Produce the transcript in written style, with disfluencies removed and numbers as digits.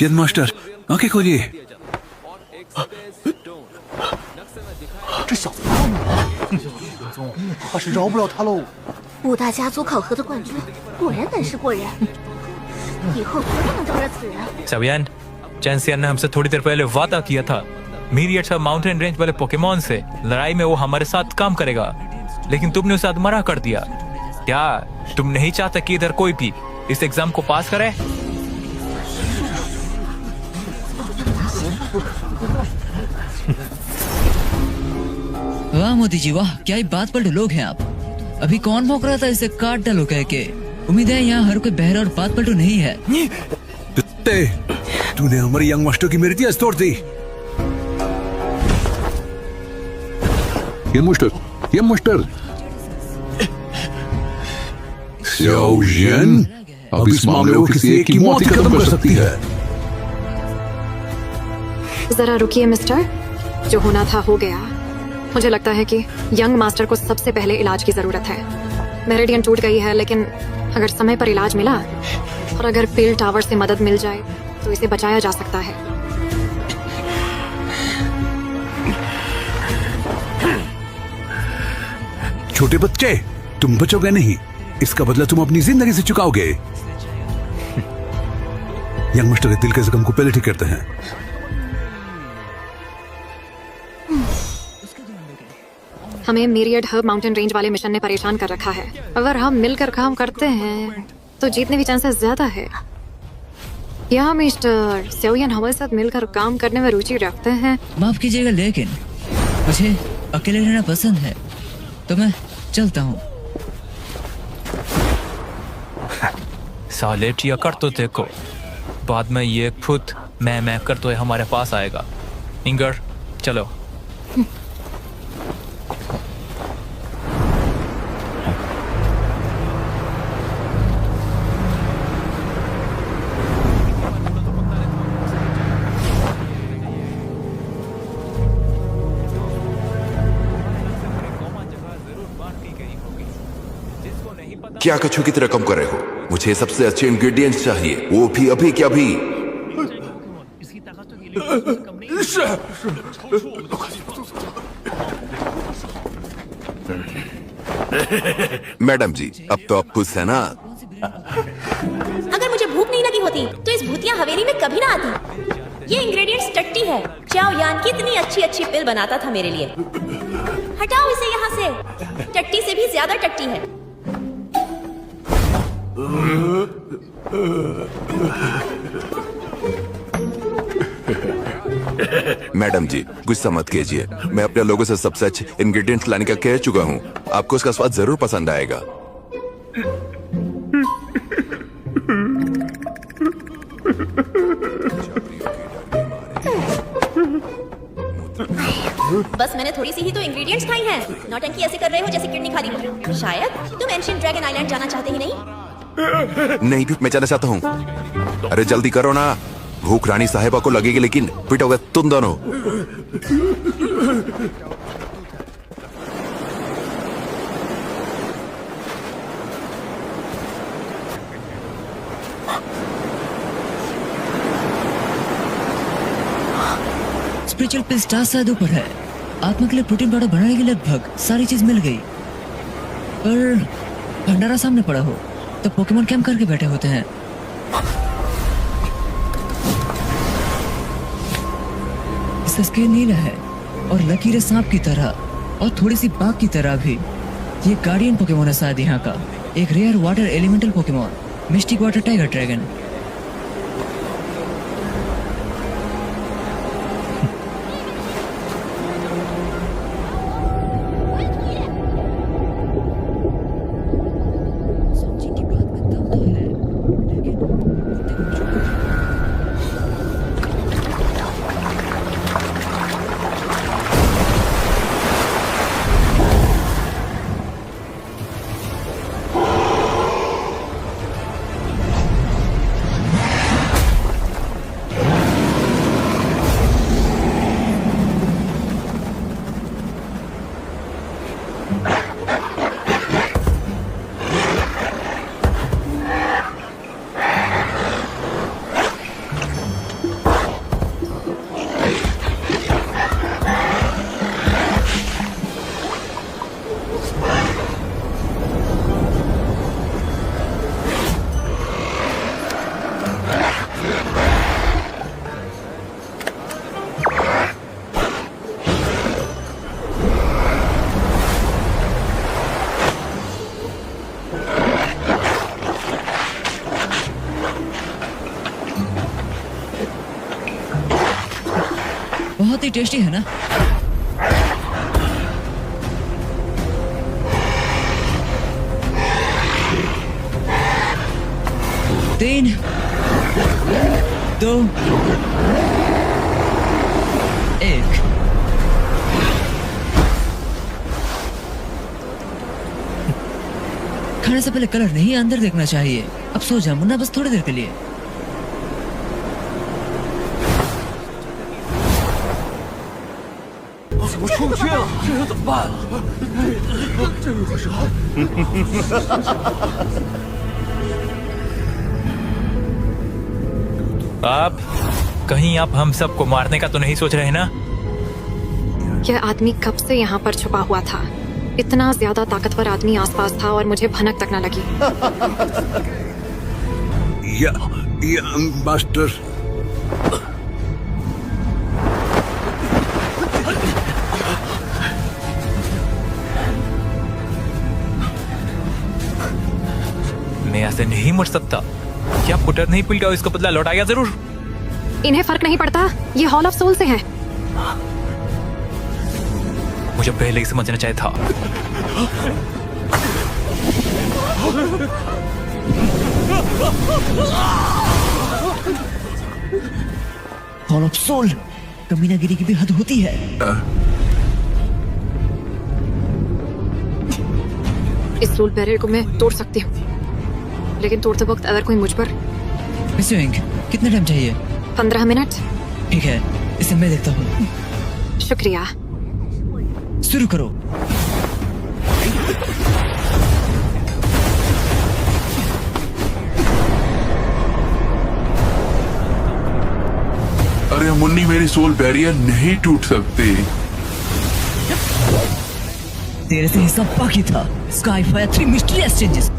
Young master, आंखें खोलिए। 这小子怕是饶不了他喽。五大家族考核的冠军，果然本事过人，以后绝不能招惹此人。सवियन, चैंसियन ने हमसे थोड़ी देर पहले वादा किया था मीरियट माउंटेन रेंज वाले पोकेमॉन से लड़ाई में वो हमारे साथ काम करेगा, लेकिन तुमने उसे अधमरा कर दिया। क्या तुम नहीं चाहते कि इधर कोई भी इस एग्जाम को पास करे? वाह मोदी जी वाह, क्या ही बात पर लोग हैं आप। अभी कौन भौंक रहा था इसे काट डालो कह के। उम्मीद है यहाँ हर कोई बहरा और बात पलटू नहीं है। तूने हमारी यंग मास्टर की मेरी तोड़ दी। यंग मास्टर स्याओ जिन, अब इस मामले को किसी एक की मौत ही खत्म कर सकती है। जरा रुकिए मिस्टर, जो होना था हो गया। मुझे लगता है कि यंग मास्टर को सबसे पहले इलाज की जरूरत है। मेरिडियन टूट गई है, लेकिन अगर समय पर इलाज मिला और अगर पिल टावर से मदद मिल जाए तो इसे बचाया जा सकता है। छोटे बच्चे, तुम बचोगे नहीं, इसका बदला तुम अपनी जिंदगी से चुकाओगे। यंग मास्टर के दिल के जख्म को पहले ठीक करते हैं। हमें मीरियड हब माउंटेन रेंज वाले मिशन ने परेशान कर रखा है। अगर हम मिलकर काम करते हैं तो जीतने के चांसेस ज्यादा है। या मिस्टर सेवियन हमारे साथ मिलकर काम करने में रुचि रखते हैं? माफ कीजिएगा, लेकिन मुझे अकेले रहना पसंद है, तो मैं चलता हूँ। साले टिया कर तो देखो, बाद में ये खुद मैं कर तो हमारे पास आएगा। इंगर चलो। क्या कछू की तरह कम कर रहे हो? मुझे सबसे अच्छे इंग्रेडिएंट्स चाहिए, वो भी अभी क्या भी। मैडम जी, अब तो आप खुश है ना? अगर मुझे भूख नहीं लगी होती तो इस भूतिया हवेली में कभी ना आती। ये इंग्रेडिएंट्स टट्टी है। चाओ यान कितनी अच्छी अच्छी पिल बनाता था मेरे लिए। हटाओ इसे यहाँ से, टट्टी से भी ज्यादा टट्टी है। मैडम जी, गुस्सा मत कीजिए। मैं अपने लोगों से सबसे अच्छे इंग्रेडिएंट्स लाने का कह चुका हूँ। आपको इसका स्वाद जरूर पसंद आएगा। बस मैंने थोड़ी सी ही तो इंग्रेडिएंट्स खाई हैं। नौटंकी ऐसे कर रहे हो जैसे किडनी खादी हो। शायद तुम एंशिएंट ड्रैगन आइलैंड जाना चाहते ही नहीं। नहीं भी मैं जाना चाहता हूँ। अरे जल्दी करो ना, भूख रानी साहिबा को लगेगी, लेकिन पिटोगे तुम दोनों। स्पिरिचुअल पिल स्टार शायद ऊपर है। आत्मा के लिए प्रोटीन पाउडर बनाने के लिए लगभग सारी चीज मिल गई, पर भंडारा सामने पड़ा हो तो पोकेमॉन कैंप करके बैठे होते हैं। इसका स्किन नीला है और लकीरें सांप की तरह और थोड़ी सी बाघ की तरह भी। ये गार्डियन पोकेमॉन है शायद यहाँ का, एक rare water elemental Pokemon, mystic water tiger dragon. बहुत ही टेस्टी है ना? तीन, दो, एक। खाने से पहले कलर नहीं, अंदर देखना चाहिए। अब सो जा मुन्ना, बस थोड़ी देर के लिए। आप कहीं आप हम सबको मारने का तो नहीं सोच रहे ना? यह आदमी कब से यहाँ पर छुपा हुआ था? इतना ज्यादा ताकतवर आदमी आसपास था और मुझे भनक तक न लगी। या मास्टर, मैं ऐसे नहीं मर सकता। क्या पुटर नहीं पिलटा इसको बदला लौटाया जरूर। इन्हें फर्क नहीं पड़ता, ये हॉल ऑफ सोल से है। मुझे पहले ही समझना चाहिए था। हॉल ऑफ सोल, कमीनागिरी की भी हद होती है। इस सोल बैरियर को मैं तोड़ सकती हूँ, लेकिन तोड़ते वक्त अगर कोई मुझ पर मिस विंग, कितना टाइम चाहिए? 15 मिनट। ठीक है, इसे मैं देखता हूँ। शुक्रिया। शुरू करो। अरे मुन्नी, मेरी सोल बैरियर नहीं टूट सकती। तेरे से हिसाब बाकी था। Sky fire 3 mystery exchanges.